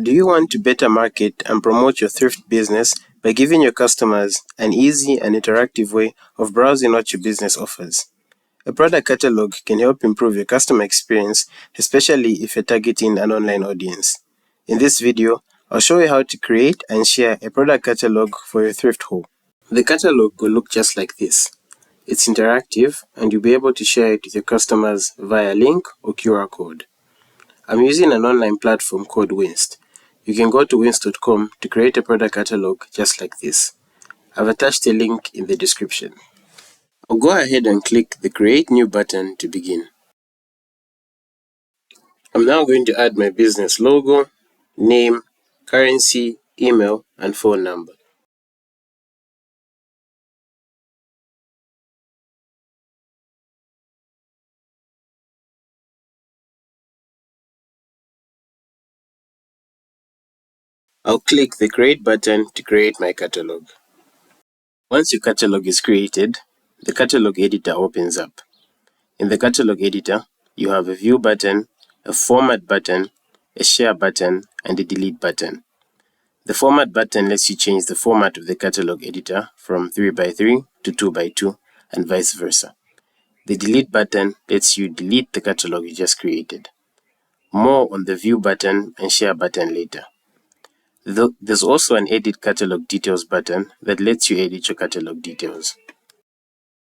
Do you want to better market and promote your thrift business by giving your customers an easy and interactive way of browsing what your business offers? A product catalog can help improve your customer experience, especially if you're targeting an online audience. In this video, I'll show you how to create and share a product catalog for your thrift haul. The catalog will look just like this. It's interactive and you'll be able to share it with your customers via link or QR code. I'm using an online platform called WHINST. You can go to WHINST.com to create a product catalog just like this. I've attached a link in the description. I'll go ahead and click the Create New button to begin. I'm now going to add my business logo, name, currency, email, and phone number. I'll click the Create button to create my catalog. Once your catalog is created, the catalog editor opens up. In the catalog editor, you have a View button, a Format button, a Share button, and a Delete button. The Format button lets you change the format of the catalog editor from 3x3 to 2x2 and vice versa. The Delete button lets you delete the catalog you just created. More on the View button and Share button later. There's also an Edit Catalog Details button that lets you edit your catalog details.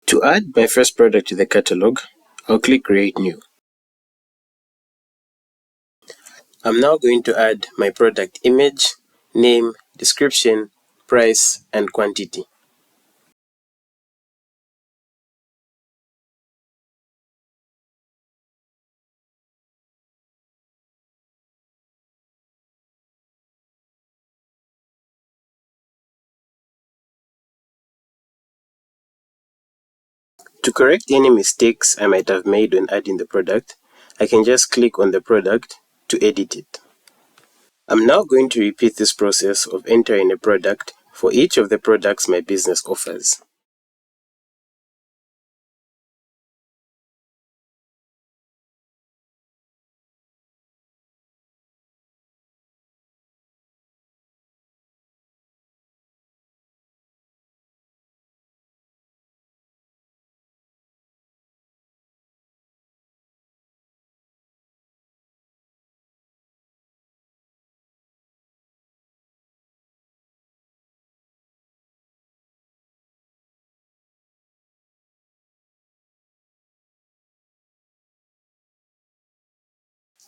To add my first product to the catalog, I'll click Create New. I'm now going to add my product image, name, description, price, and quantity. To correct any mistakes I might have made when adding the product, I can just click on the product to edit it. I'm now going to repeat this process of entering a product for each of the products my business offers.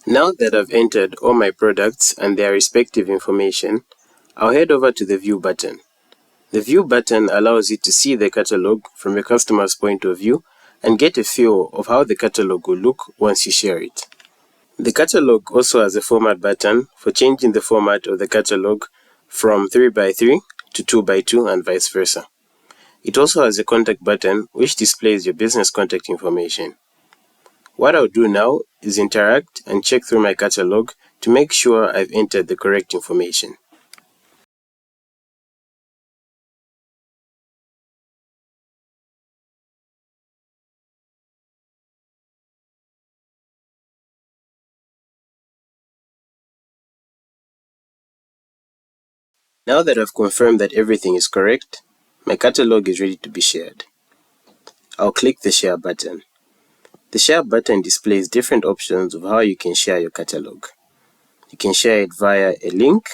Now that I've entered all my products and their respective information, I'll head over to the View button. The View button allows you to see the catalog from your customer's point of view and get a feel of how the catalog will look once you share it. The catalog also has a Format button for changing the format of the catalog from 3x3 to 2x2 and vice versa. It also has a Contact button which displays your business contact information. What I'll do now is interact and check through my catalog to make sure I've entered the correct information. Now that I've confirmed that everything is correct, my catalog is ready to be shared. I'll click the Share button. The Share button displays different options of how you can share your catalog. You can share it via a link,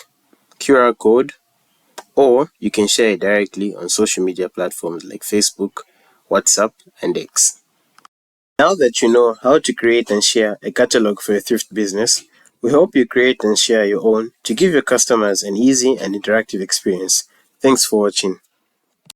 QR code, or you can share it directly on social media platforms like Facebook, WhatsApp, and X. Now that you know how to create and share a catalog for your thrift business, we hope you create and share your own to give your customers an easy and interactive experience. Thanks for watching.